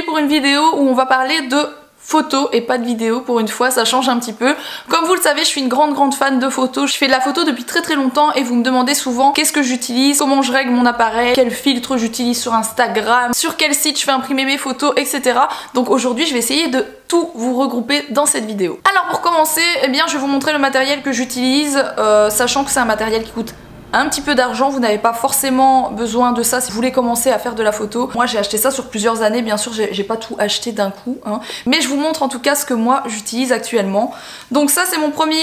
aujourd'hui pour une vidéo où on va parler de photos et pas de vidéo. Pour une fois, ça change un petit peu. Comme vous le savez, je suis une grande fan de photos. Je fais de la photo depuis très longtemps et vous me demandez souvent qu'est-ce que j'utilise, comment je règle mon appareil, quel filtre j'utilise sur Instagram, sur quel site je fais imprimer mes photos, etc. Donc aujourd'hui, je vais essayer de tout vous regrouper dans cette vidéo. Alors pour commencer, eh bien, je vais vous montrer le matériel que j'utilise, sachant que c'est un matériel qui coûte un petit peu d'argent, vous n'avez pas forcément besoin de ça si vous voulez commencer à faire de la photo. Moi j'ai acheté ça sur plusieurs années, bien sûr j'ai pas tout acheté d'un coup, hein. Mais je vous montre en tout cas ce que moi j'utilise actuellement. Donc ça c'est mon premier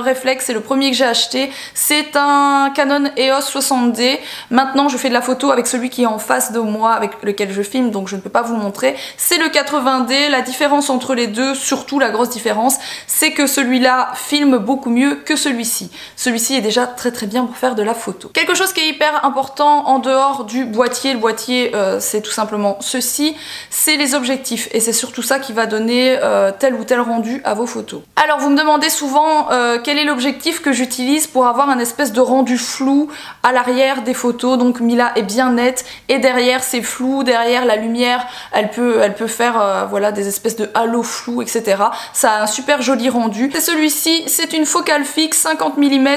réflexe, c'est le premier que j'ai acheté. C'est un Canon EOS 60D. Maintenant je fais de la photo avec celui qui est en face de moi, avec lequel je filme, donc je ne peux pas vous le montrer. C'est le 80D, la différence entre les deux, surtout la grosse différence, c'est que celui-là filme beaucoup mieux que celui-ci. Celui-ci est déjà très bien pour faire de la photo. Quelque chose qui est hyper important en dehors du boîtier, le boîtier c'est tout simplement ceci, c'est les objectifs et c'est surtout ça qui va donner tel ou tel rendu à vos photos. Alors vous me demandez souvent quel est l'objectif que j'utilise pour avoir un espèce de rendu flou à l'arrière des photos, donc Mila est bien nette et derrière c'est flou, derrière la lumière elle peut faire voilà des espèces de halo flou, etc. Ça a un super joli rendu. C'est celui-ci, c'est une focale fixe 50 mm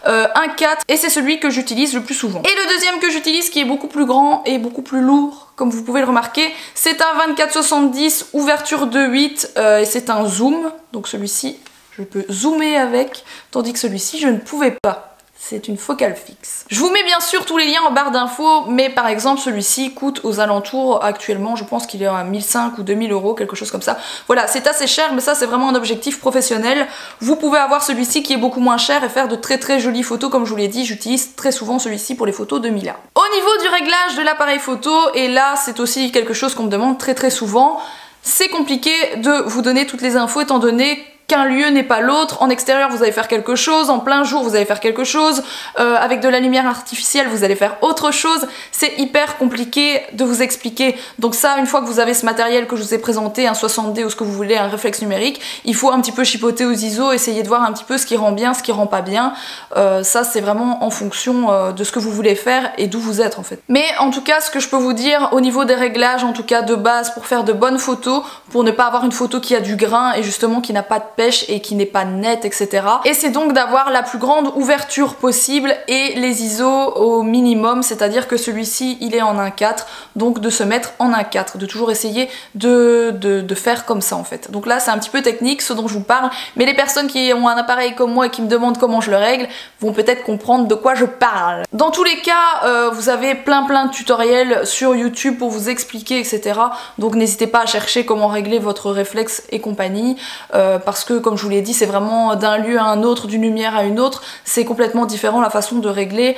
1.4 et c'est celui que j'utilise le plus souvent. Et le deuxième que j'utilise qui est beaucoup plus grand et beaucoup plus lourd, comme vous pouvez le remarquer, c'est un 24-70 ouverture 2.8 et c'est un zoom. Donc celui-ci, je peux zoomer avec, tandis que celui-ci, je ne pouvais pas. C'est une focale fixe. Je vous mets bien sûr tous les liens en barre d'infos, mais par exemple celui-ci coûte aux alentours, actuellement je pense qu'il est à 1500 ou 2000 euros, quelque chose comme ça. Voilà, c'est assez cher, mais ça c'est vraiment un objectif professionnel. Vous pouvez avoir celui-ci qui est beaucoup moins cher et faire de très jolies photos, comme je vous l'ai dit, j'utilise très souvent celui-ci pour les photos de Mila. Au niveau du réglage de l'appareil photo, et là c'est aussi quelque chose qu'on me demande très souvent, c'est compliqué de vous donner toutes les infos étant donné qu'un lieu n'est pas l'autre. En extérieur vous allez faire quelque chose, en plein jour vous allez faire quelque chose, avec de la lumière artificielle vous allez faire autre chose. C'est hyper compliqué de vous expliquer. Donc ça, une fois que vous avez ce matériel que je vous ai présenté, un 60D ou ce que vous voulez, un réflexe numérique, il faut un petit peu chipoter aux ISO, essayer de voir un petit peu ce qui rend bien, ce qui rend pas bien. Ça c'est vraiment en fonction de ce que vous voulez faire et d'où vous êtes en fait. Mais en tout cas ce que je peux vous dire au niveau des réglages, en tout cas de base pour faire de bonnes photos, pour ne pas avoir une photo qui a du grain et justement qui n'a pas de pêche et qui n'est pas nette, etc. Et c'est donc d'avoir la plus grande ouverture possible et les ISO au minimum, c'est-à-dire que celui-ci il est en 1.4, donc de se mettre en 1.4, de toujours essayer de faire comme ça en fait. Donc là c'est un petit peu technique ce dont je vous parle, mais les personnes qui ont un appareil comme moi et qui me demandent comment je le règle vont peut-être comprendre de quoi je parle. Dans tous les cas, vous avez plein de tutoriels sur YouTube pour vous expliquer, etc. Donc n'hésitez pas à chercher comment régler votre réflexe et compagnie, parce que comme je vous l'ai dit, c'est vraiment d'un lieu à un autre, d'une lumière à une autre, c'est complètement différent la façon de régler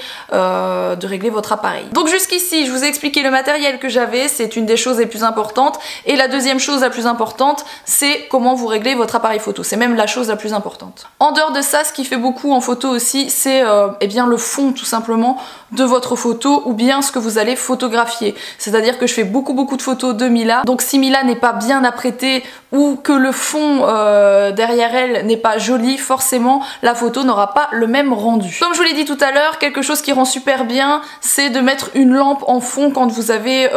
votre appareil. Donc jusqu'ici, je vous ai expliqué le matériel que j'avais, c'est une des choses les plus importantes, et la deuxième chose la plus importante, c'est comment vous réglez votre appareil photo, c'est même la chose la plus importante. En dehors de ça, ce qui fait beaucoup en photo aussi, c'est eh bien le fond tout simplement de votre photo, ou bien ce que vous allez photographier. C'est-à-dire que je fais beaucoup de photos de Mila, donc si Mila n'est pas bien apprêtée, ou que le fond derrière elle n'est pas joli, forcément la photo n'aura pas le même rendu. Comme je vous l'ai dit tout à l'heure, quelque chose qui rend super bien, c'est de mettre une lampe en fond quand vous avez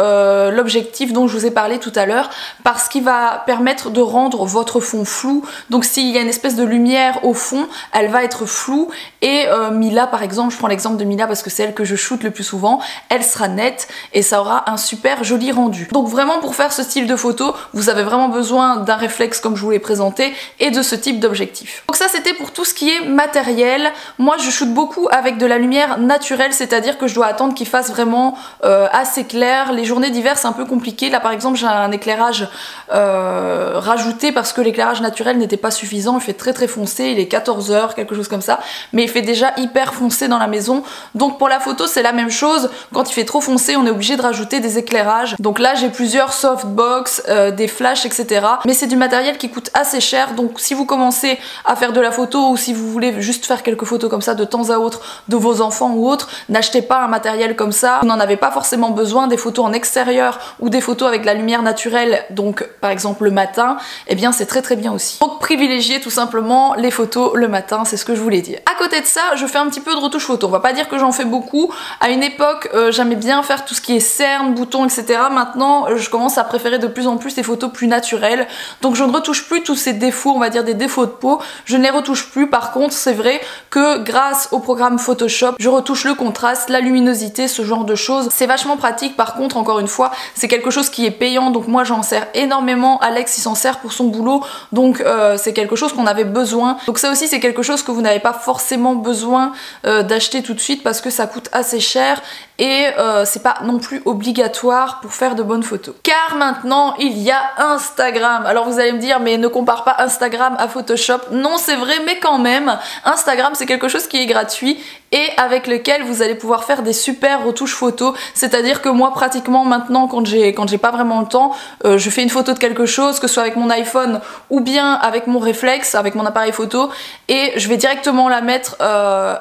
l'objectif dont je vous ai parlé tout à l'heure, parce qu'il va permettre de rendre votre fond flou. Donc s'il y a une espèce de lumière au fond, elle va être floue, et Mila par exemple, je prends l'exemple de Mila parce que c'est elle que je shoote le plus souvent, elle sera nette et ça aura un super joli rendu. Donc vraiment pour faire ce style de photo, vous avez vraiment besoin d'un réflexe comme je vous l'ai présenté et de ce type d'objectif. Donc ça c'était pour tout ce qui est matériel. Moi je shoote beaucoup avec de la lumière naturelle, c'est-à-dire que je dois attendre qu'il fasse vraiment assez clair. Les journées d'hiver c'est un peu compliqué. Là par exemple j'ai un éclairage rajouté parce que l'éclairage naturel n'était pas suffisant, il fait très foncé, il est 14 h, quelque chose comme ça, mais il fait déjà hyper foncé dans la maison. Donc pour la photo c'est la même chose, quand il fait trop foncé on est obligé de rajouter des éclairages. Donc là j'ai plusieurs softbox, des flashs, etc. Mais c'est du matériel qui coûte assez cher, donc si vous commencez à faire de la photo ou si vous voulez juste faire quelques photos comme ça de temps à autre de vos enfants ou autres, n'achetez pas un matériel comme ça, vous n'en avez pas forcément besoin. Des photos en extérieur ou des photos avec la lumière naturelle, donc par exemple le matin, eh bien c'est très bien aussi. Donc privilégiez tout simplement les photos le matin, c'est ce que je voulais dire. À côté de ça, je fais un petit peu de retouche photo, on va pas dire que j'en fais beaucoup, beaucoup. À une époque, j'aimais bien faire tout ce qui est cernes, boutons, etc. Maintenant, je commence à préférer de plus en plus les photos plus naturelles. Donc je ne retouche plus tous ces défauts, on va dire des défauts de peau. Je ne les retouche plus. Par contre, c'est vrai que grâce au programme Photoshop, je retouche le contraste, la luminosité, ce genre de choses. C'est vachement pratique. Par contre, encore une fois, c'est quelque chose qui est payant. Donc moi, j'en sers énormément. Alex, il s'en sert pour son boulot. Donc c'est quelque chose qu'on avait besoin. Donc ça aussi, c'est quelque chose que vous n'avez pas forcément besoin d'acheter tout de suite parce que ça coûte assez cher et c'est pas non plus obligatoire pour faire de bonnes photos. Car maintenant il y a Instagram. Alors vous allez me dire mais ne compare pas Instagram à Photoshop. Non, c'est vrai, mais quand même Instagram c'est quelque chose qui est gratuit et avec lequel vous allez pouvoir faire des super retouches photos. C'est à dire que moi pratiquement maintenant quand j'ai pas vraiment le temps, je fais une photo de quelque chose, que ce soit avec mon iPhone ou bien avec mon réflexe, avec mon appareil photo, et je vais directement la mettre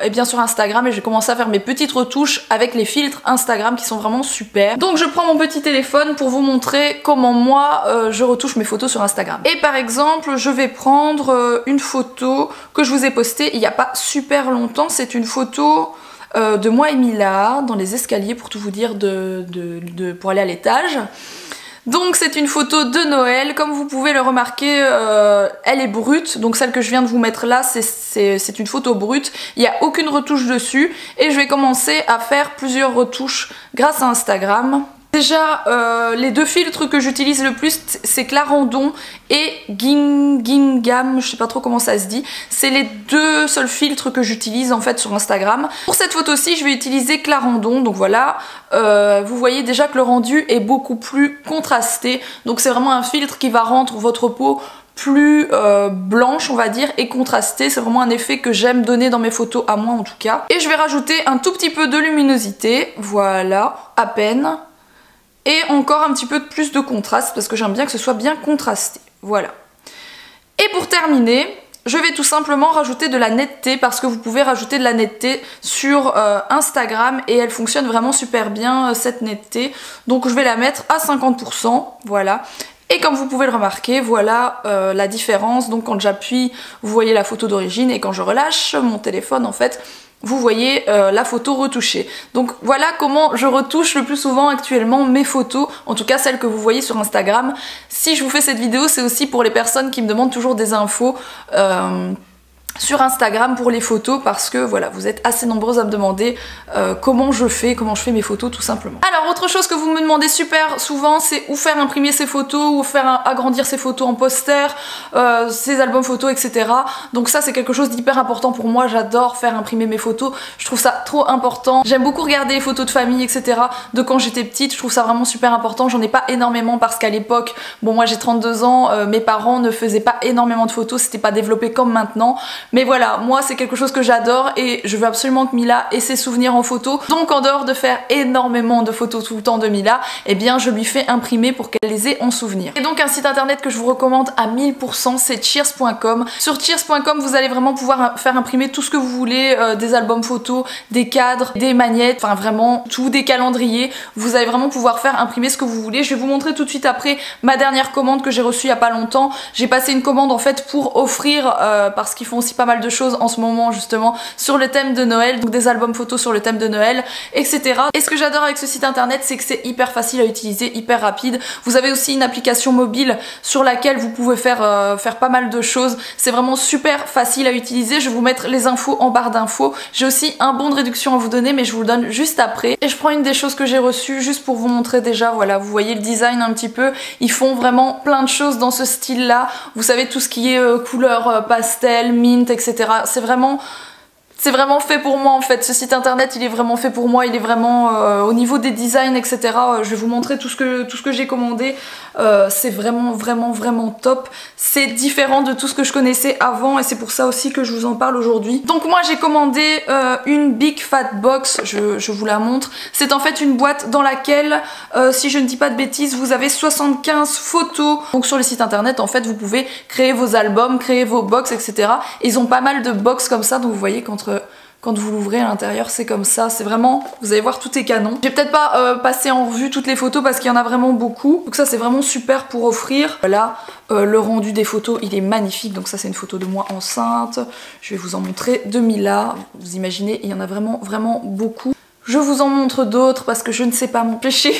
eh bien sur Instagram et je vais commencer à faire mes petites retouches avec les filtres Instagram qui sont vraiment super. Donc je prends mon petit téléphone pour vous montrer comment moi je retouche mes photos sur Instagram. Et par exemple je vais prendre une photo que je vous ai postée il n'y a pas super longtemps. C'est une photo de moi et Mila dans les escaliers pour tout vous dire pour aller à l'étage. Donc c'est une photo de Noël, comme vous pouvez le remarquer, elle est brute, donc celle que je viens de vous mettre là, c'est une photo brute, il n'y a aucune retouche dessus, et je vais commencer à faire plusieurs retouches grâce à Instagram. Déjà, les deux filtres que j'utilise le plus, c'est Clarendon et Gingham, je sais pas trop comment ça se dit. C'est les deux seuls filtres que j'utilise en fait sur Instagram. Pour cette photo-ci, je vais utiliser Clarendon, donc voilà. Vous voyez déjà que le rendu est beaucoup plus contrasté. Donc c'est vraiment un filtre qui va rendre votre peau plus blanche on va dire et contrastée. C'est vraiment un effet que j'aime donner dans mes photos, à moi en tout cas. Et je vais rajouter un tout petit peu de luminosité, voilà, à peine. Et encore un petit peu plus de contraste parce que j'aime bien que ce soit bien contrasté. Voilà. Et pour terminer, je vais tout simplement rajouter de la netteté parce que vous pouvez rajouter de la netteté sur Instagram et elle fonctionne vraiment super bien cette netteté. Donc je vais la mettre à 50%, voilà. Et comme vous pouvez le remarquer, voilà la différence. Donc quand j'appuie, vous voyez la photo d'origine et quand je relâche mon téléphone en fait, vous voyez la photo retouchée. Donc voilà comment je retouche le plus souvent actuellement mes photos, en tout cas celles que vous voyez sur Instagram. Si je vous fais cette vidéo, c'est aussi pour les personnes qui me demandent toujours des infos sur Instagram pour les photos parce que voilà, vous êtes assez nombreuses à me demander comment je fais mes photos tout simplement. Alors autre chose que vous me demandez super souvent, c'est où faire imprimer ces photos, où faire agrandir ces photos en poster, ces albums photos, etc. Donc ça c'est quelque chose d'hyper important pour moi, j'adore faire imprimer mes photos, je trouve ça trop important. J'aime beaucoup regarder les photos de famille, etc. de quand j'étais petite, je trouve ça vraiment super important. J'en ai pas énormément parce qu'à l'époque, bon moi j'ai 32 ans, mes parents ne faisaient pas énormément de photos, c'était pas développé comme maintenant. Mais voilà, moi c'est quelque chose que j'adore et je veux absolument que Mila ait ses souvenirs en photo. Donc en dehors de faire énormément de photos tout le temps de Mila, eh bien je lui fais imprimer pour qu'elle les ait en souvenir. Et donc un site internet que je vous recommande à 1000%, c'est cheers.com. Sur cheers.com, vous allez vraiment pouvoir faire imprimer tout ce que vous voulez, des albums photos, des cadres, des magnettes, enfin vraiment tout, des calendriers. Vous allez vraiment pouvoir faire imprimer ce que vous voulez. Je vais vous montrer tout de suite après ma dernière commande que j'ai reçue il y a pas longtemps. J'ai passé une commande en fait pour offrir, parce qu'ils font aussi pas mal de choses en ce moment justement sur le thème de Noël, donc des albums photos sur le thème de Noël, etc. Et ce que j'adore avec ce site internet, c'est que c'est hyper facile à utiliser, hyper rapide. Vous avez aussi une application mobile sur laquelle vous pouvez faire pas mal de choses. C'est vraiment super facile à utiliser. Je vais vous mettre les infos en barre d'infos. J'ai aussi un bon de réduction à vous donner, mais je vous le donne juste après. Et je prends une des choses que j'ai reçues juste pour vous montrer déjà, voilà, vous voyez le design un petit peu. Ils font vraiment plein de choses dans ce style là. Vous savez tout ce qui est couleur pastel, mint, etc. C'est vraiment fait pour moi en fait. Ce site internet il est vraiment fait pour moi, il est vraiment au niveau des designs, etc. Je vais vous montrer tout ce que j'ai commandé. C'est vraiment top. C'est différent de tout ce que je connaissais avant et c'est pour ça aussi que je vous en parle aujourd'hui. Donc moi j'ai commandé une Big Fat Box, je vous la montre. C'est en fait une boîte dans laquelle, si je ne dis pas de bêtises, vous avez 75 photos. Donc sur le site internet en fait vous pouvez créer vos albums, créer vos box, etc. Et ils ont pas mal de box comme ça, donc vous voyez quand vous l'ouvrez à l'intérieur c'est comme ça, c'est vraiment, vous allez voir, tout est canon. Je vais peut-être pas passer en revue toutes les photos parce qu'il y en a vraiment beaucoup, donc ça c'est vraiment super pour offrir. Là le rendu des photos il est magnifique, donc ça c'est une photo de moi enceinte, je vais vous en montrer de Mila, vous imaginez il y en a vraiment beaucoup. je vous en montre d'autres parce que je ne sais pas m'empêcher.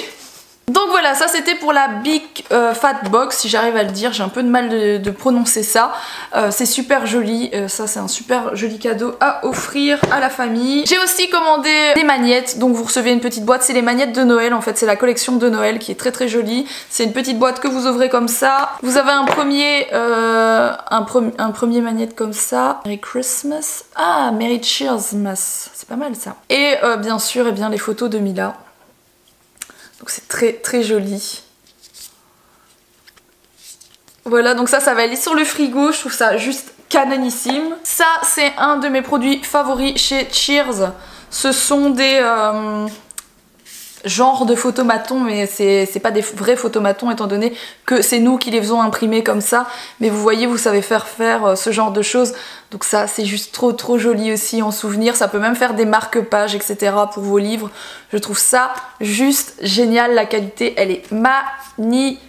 Donc voilà, ça c'était pour la Big Fat Box, si j'arrive à le dire, j'ai un peu de mal de prononcer ça. C'est super joli, ça c'est un super joli cadeau à offrir à la famille. J'ai aussi commandé des magnettes, donc vous recevez une petite boîte, c'est les magnettes de Noël en fait, c'est la collection de Noël qui est très très jolie. C'est une petite boîte que vous ouvrez comme ça. Vous avez un premier magnette comme ça. Merry Christmas. Ah, Merry Cheersmas, c'est pas mal ça. Et bien sûr, les photos de Mila. Donc c'est très très joli. Voilà, donc ça va aller sur le frigo, je trouve ça juste canonissime. Ça c'est un de mes produits favoris chez Cheers. Ce sont des genres de photomatons, mais c'est pas des vrais photomatons étant donné que c'est nous qui les faisons imprimer comme ça. Mais vous voyez, vous savez faire ce genre de choses. Donc ça c'est juste trop joli aussi en souvenir. Ça peut même faire des marque-pages etc. pour vos livres. Je trouve ça juste génial. La qualité elle est magnifique.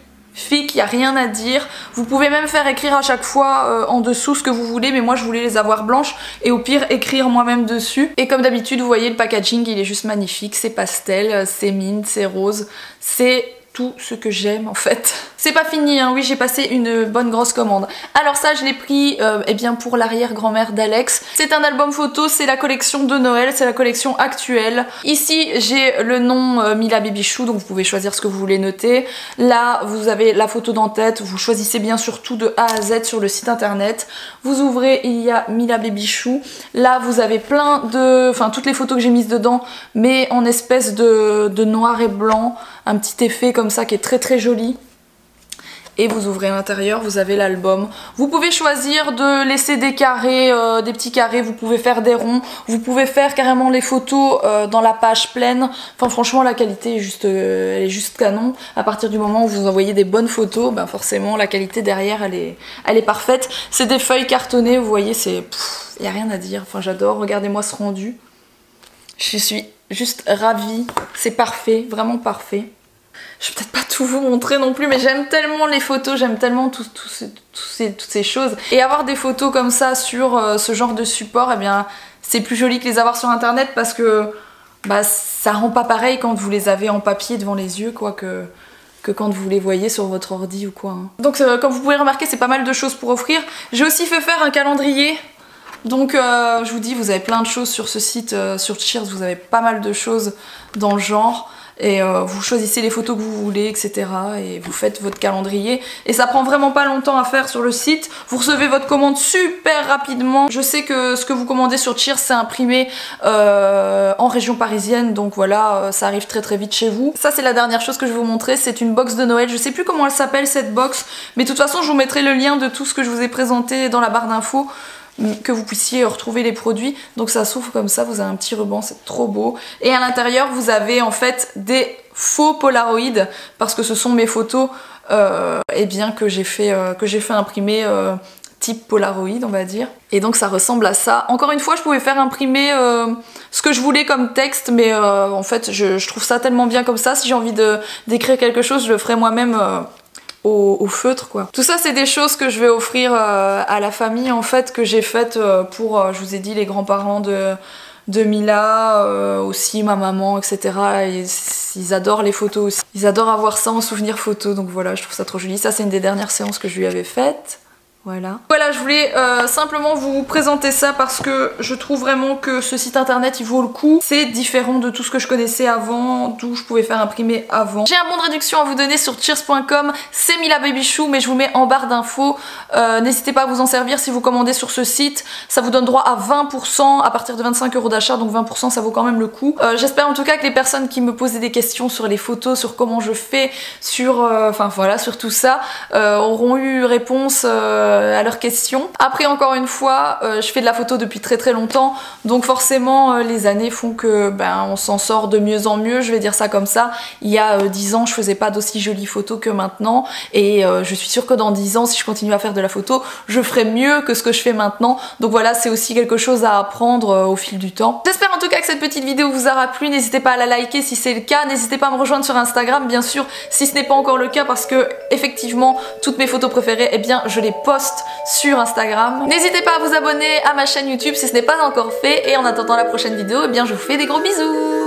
Il n'y a rien à dire. Vous pouvez même faire écrire à chaque fois en dessous ce que vous voulez, mais moi je voulais les avoir blanches et au pire écrire moi-même dessus. Et comme d'habitude vous voyez le packaging il est juste magnifique, c'est pastel, c'est mint, c'est rose, c'est tout ce que j'aime en fait. C'est pas fini hein, oui j'ai passé une bonne grosse commande. Alors ça je l'ai pris pour l'arrière-grand-mère d'Alex. C'est un album photo, c'est la collection de Noël, c'est la collection actuelle. Ici j'ai le nom Mila Baby Chou, donc vous pouvez choisir ce que vous voulez noter. Là vous avez la photo d'en-tête, vous choisissez bien sûr tout de A à Z sur le site internet. Vous ouvrez, il y a Mila Baby Chou. Là vous avez plein de... Enfin toutes les photos que j'ai mises dedans, mais en espèce de noir et blanc. Un petit effet comme ça qui est très très joli. Et vous ouvrez à l'intérieur, vous avez l'album. Vous pouvez choisir de laisser des carrés, des petits carrés, vous pouvez faire des ronds, vous pouvez faire carrément les photos dans la page pleine. Enfin franchement la qualité est juste, elle est juste canon. À partir du moment où vous envoyez des bonnes photos, ben forcément la qualité derrière elle est parfaite. C'est des feuilles cartonnées, vous voyez, c'est... Il n'y a rien à dire, enfin j'adore, regardez-moi ce rendu. Je suis juste ravie, c'est parfait, vraiment parfait. Je vais peut-être pas tout vous montrer non plus, mais j'aime tellement les photos, j'aime tellement toutes ces choses. Et avoir des photos comme ça sur ce genre de support, eh bien c'est plus joli que les avoir sur internet parce que bah, ça rend pas pareil quand vous les avez en papier devant les yeux quoi que quand vous les voyez sur votre ordi ou quoi. Hein. Donc comme vous pouvez remarquer, c'est pas mal de choses pour offrir. J'ai aussi fait faire un calendrier. Donc je vous dis, vous avez plein de choses sur ce site, sur Cheers, vous avez pas mal de choses dans le genre. Et vous choisissez les photos que vous voulez, etc. Et vous faites votre calendrier. Et ça prend vraiment pas longtemps à faire sur le site. Vous recevez votre commande super rapidement. Je sais que ce que vous commandez sur Cheers, c'est imprimé en région parisienne. Donc voilà, ça arrive très très vite chez vous. Ça, c'est la dernière chose que je vais vous montrer. C'est une box de Noël. Je sais plus comment elle s'appelle cette box. Mais de toute façon, je vous mettrai le lien de tout ce que je vous ai présenté dans la barre d'infos, que vous puissiez retrouver les produits. Donc ça s'ouvre comme ça, vous avez un petit ruban, c'est trop beau. Et à l'intérieur vous avez en fait des faux Polaroid, parce que ce sont mes photos que j'ai fait imprimer type Polaroid on va dire. Et donc ça ressemble à ça. Encore une fois je pouvais faire imprimer ce que je voulais comme texte, mais en fait je trouve ça tellement bien comme ça. Si j'ai envie d'écrire quelque chose, je le ferai moi-même au feutre quoi. Tout ça c'est des choses que je vais offrir à la famille en fait, que j'ai faites pour, je vous ai dit, les grands-parents de Mila, aussi ma maman, etc. Et ils adorent les photos aussi. Ils adorent avoir ça en souvenir photo, donc voilà, je trouve ça trop joli. Ça c'est une des dernières séances que je lui avais faites. Voilà, je voulais simplement vous présenter ça parce que je trouve vraiment que ce site internet il vaut le coup. C'est différent de tout ce que je connaissais avant, d'où je pouvais faire imprimer avant. J'ai un bon de réduction à vous donner sur cheers.com, c'est Mila Baby Chou, mais je vous mets en barre d'infos. N'hésitez pas à vous en servir si vous commandez sur ce site. Ça vous donne droit à 20% à partir de 25 € d'achat, donc 20% ça vaut quand même le coup. J'espère en tout cas que les personnes qui me posaient des questions sur les photos, sur comment je fais, sur sur tout ça, auront eu réponse à leurs questions. Après encore une fois, je fais de la photo depuis très très longtemps, donc forcément les années font que on s'en sort de mieux en mieux, je vais dire ça comme ça. Il y a 10 ans je faisais pas d'aussi jolies photos que maintenant, et je suis sûre que dans 10 ans si je continue à faire de la photo, je ferai mieux que ce que je fais maintenant. Donc voilà, c'est aussi quelque chose à apprendre au fil du temps. J'espère en tout cas que cette petite vidéo vous aura plu, n'hésitez pas à la liker si c'est le cas, n'hésitez pas à me rejoindre sur Instagram bien sûr si ce n'est pas encore le cas, parce que effectivement toutes mes photos préférées, eh bien je les poste sur Instagram. N'hésitez pas à vous abonner à ma chaîne YouTube si ce n'est pas encore fait, et en attendant la prochaine vidéo, eh bien je vous fais des gros bisous.